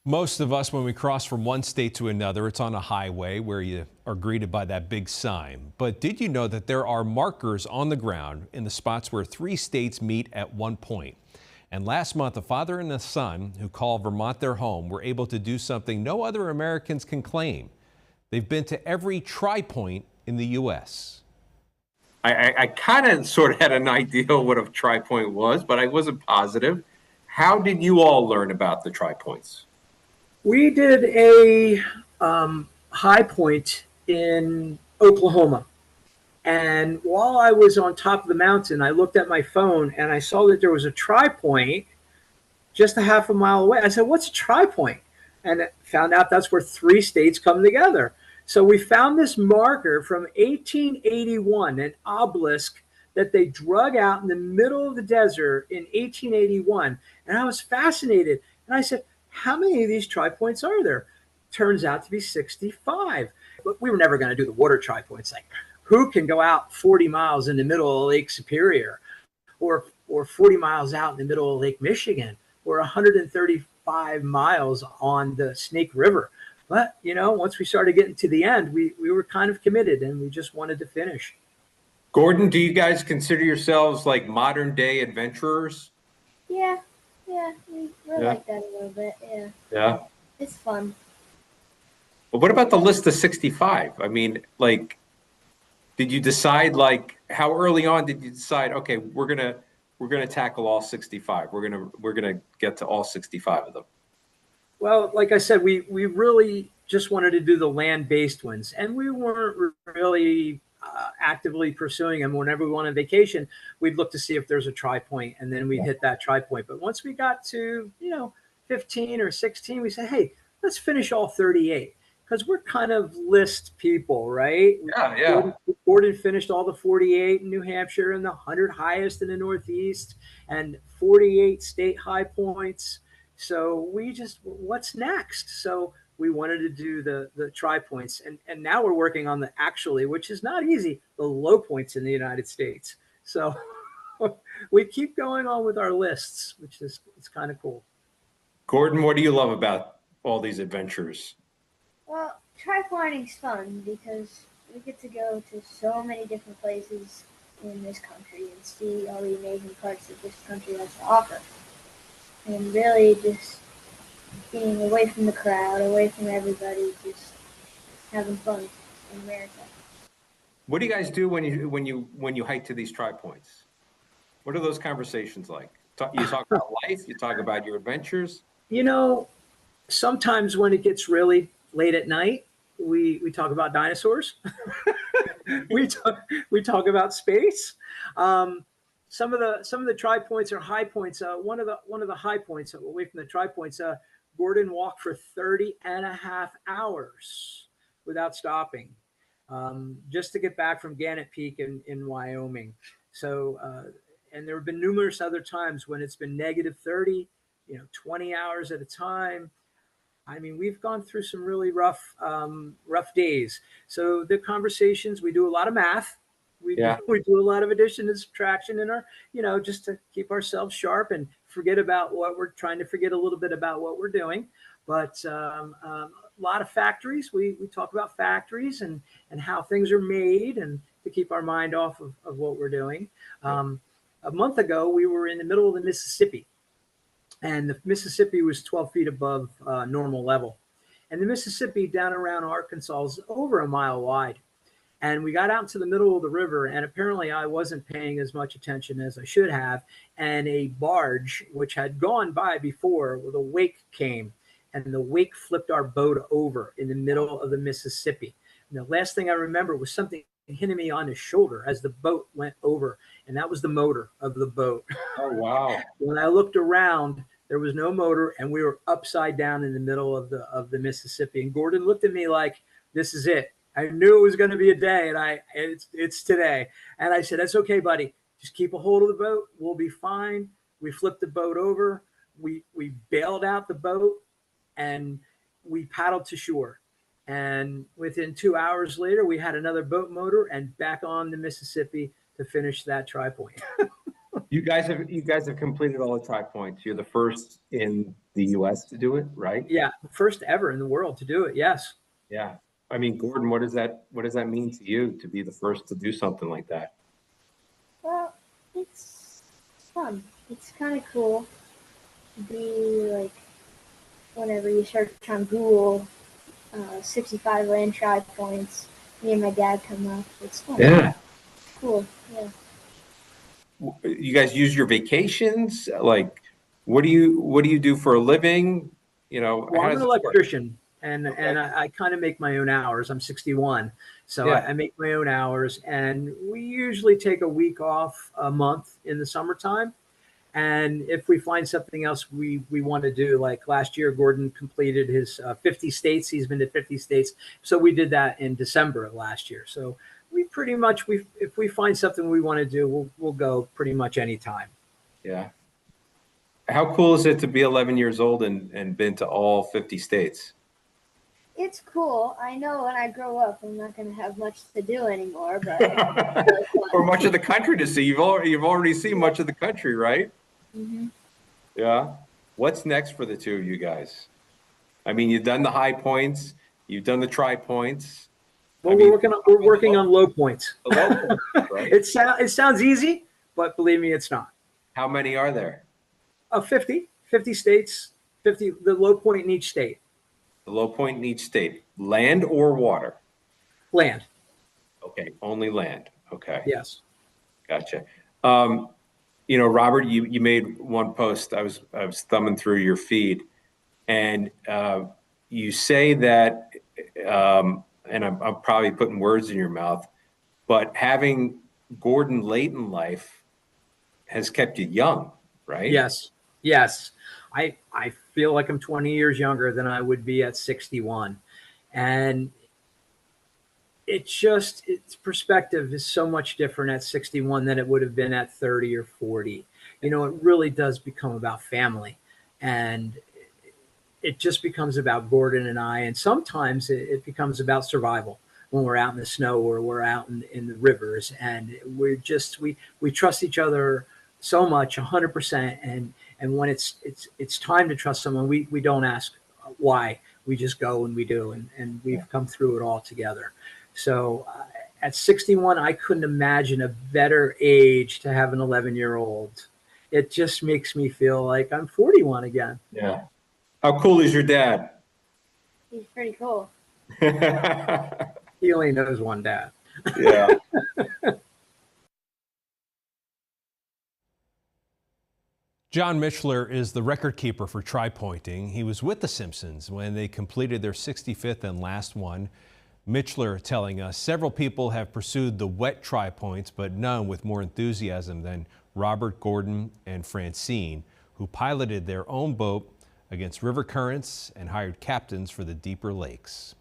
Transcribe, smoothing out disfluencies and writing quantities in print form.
Most of us, when we cross from one state to another, it's on a highway where you are greeted by that big sign. But did you know that there are markers on the ground in the spots where three states meet at one point? And last month, a father and a son who call Vermont their home were able to do something no other Americans can claim. They've been to every tri-point in the U.S. I kind of sort of had an idea what a tri-point was, but I wasn't positive. How did you all learn about the tri-points? We did a high point in Oklahoma. And while I was on top of the mountain, I looked at my phone and I saw that there was a tri-point just a half a mile away. I said, "What's a tri-point?" And found out that's where three states come together. So we found this marker from 1881, an obelisk that they drug out in the middle of the desert in 1881. And I was fascinated. And I said, "How many of these tri-points are there?" Turns out to be 65. But we were never going to do the water tri-points. Like, who can go out 40 miles in the middle of Lake Superior or 40 miles out in the middle of Lake Michigan or 135 miles on the Snake River? But, once we started getting to the end, we were kind of committed and we just wanted to finish. Gordon, do you guys consider yourselves like modern day adventurers? Yeah, we're like that a little bit, yeah. Yeah. It's fun. Well, what about the list of 65? I mean, like, did you decide, like, how early on did you decide, okay, we're gonna tackle all 65. We're gonna get to all 65 of them? Well, like I said, we really just wanted to do the land-based ones, and we weren't really actively pursuing them. Whenever we went on vacation, we'd look to see if there's a tri-point, and then we'd hit that tri-point. But once we got to 15 or 16, we said, "Hey, let's finish all 38." Because we're kind of list people, right? Yeah. Gordon finished all the 48 in New Hampshire and the 100 highest in the Northeast and 48 state high points. So what's next? So we wanted to do the tri-points. And now we're working on which is not easy, the low points in the United States. So we keep going on with our lists, it's kind of cool. Gordon, what do you love about all these adventures? Well, tri-pointing's fun because we get to go to so many different places in this country and see all the amazing parts that this country has to offer. And really just being away from the crowd, away from everybody, just having fun in America. What do you guys do when you hike to these tri-points? What are those conversations like? You talk about life, you talk about your adventures? Sometimes when it gets really late at night, we talk about dinosaurs. we talk about space. Some of the tri-points are high points. One of the high points away from the tri-points, Gordon walked for 30 and a half hours without stopping, just to get back from Gannett Peak in Wyoming. So, and there have been numerous other times when it's been negative 30, 20 hours at a time. I mean, we've gone through some really rough days. So the conversations, we do a lot of math. We do a lot of addition and subtraction in our, just to keep ourselves sharp and forget about what we're trying to forget a little bit about what we're doing. But a lot of factories, we talk about factories and how things are made and to keep our mind off of what we're doing. A month ago, we were in the middle of the Mississippi. And the Mississippi was 12 feet above normal level. And the Mississippi down around Arkansas is over a mile wide. And we got out into the middle of the river, and apparently I wasn't paying as much attention as I should have. And a barge, which had gone by before, with a wake came, and the wake flipped our boat over in the middle of the Mississippi. And the last thing I remember was something hitting me on the shoulder as the boat went over, and that was the motor of the boat. Oh, wow. When I looked around, there was no motor, and we were upside down in the middle of the Mississippi. And Gordon looked at me like, "This is it." I knew it was going to be a day, and it's today. And I said, "That's okay, buddy. Just keep a hold of the boat. We'll be fine." We flipped the boat over. We bailed out the boat, and we paddled to shore. And within 2 hours later, we had another boat motor and back on the Mississippi to finish that tri-point. You guys have completed all the tri points. You're the first in the U.S. to do it, right? Yeah, first ever in the world to do it. Yes. Yeah. I mean, Gordon, what does that mean to you to be the first to do something like that? Well, it's fun. It's kind of cool to be like, whenever you search on Google, 65 land tri points, me and my dad come up. It's fun. Yeah. It's cool. Yeah. You guys use your vacations? Like, what do you do for a living? You know, Well, how I'm an does it work? electrician, and Okay. I kind of make my own hours. I'm 61, so Yeah. I make my own hours, and we usually take a week off a month in the summertime. And if we find something else we want to do, like last year, Gordon completed his 50 states. He's been to 50 states, so we did that in December of last year. So we pretty much if we find something we want to do, we'll go pretty much anytime. Yeah. How cool is it to be 11 years old and been to all 50 states? It's cool. I know when I grow up, I'm not going to have much to do anymore, but it's really fun. Or much of the country to see. You've already seen much of the country, right? Mhm. Yeah. What's next for the two of you guys? I mean, you've done the high points, you've done the tri points. Well, I mean, we're working on low points. the low points, right? It sounds easy, but believe me, it's not. How many are there? 50 states, 50 the low point in each state. The low point in each state, land or water? Land. Okay, only land. Okay, Yes. gotcha. You know, Robert, you made one post. I was thumbing through your feed, and you say that, and I'm probably putting words in your mouth, but having Gordon late in life has kept you young, right? Yes. Yes. I feel like I'm 20 years younger than I would be at 61. And its perspective is so much different at 61 than it would have been at 30 or 40. You know, it really does become about family, and it just becomes about Gordon and I. And sometimes it becomes about survival when we're out in the snow or we're out in the rivers, and we trust each other so much, 100%. And when it's time to trust someone, we don't ask why. We just go and we do, and we've come through it all together. So at 61, I couldn't imagine a better age to have an 11-year-old. It just makes me feel like I'm 41 again. Yeah. How cool is your dad? He's pretty cool. He only knows one dad. Yeah. John Michler is the record keeper for tri-pointing. He was with the Simpsons when they completed their 65th and last one. Michler telling us several people have pursued the wet tri-points, but none with more enthusiasm than Robert, Gordon, and Francine, who piloted their own boat against river currents and hired captains for the deeper lakes.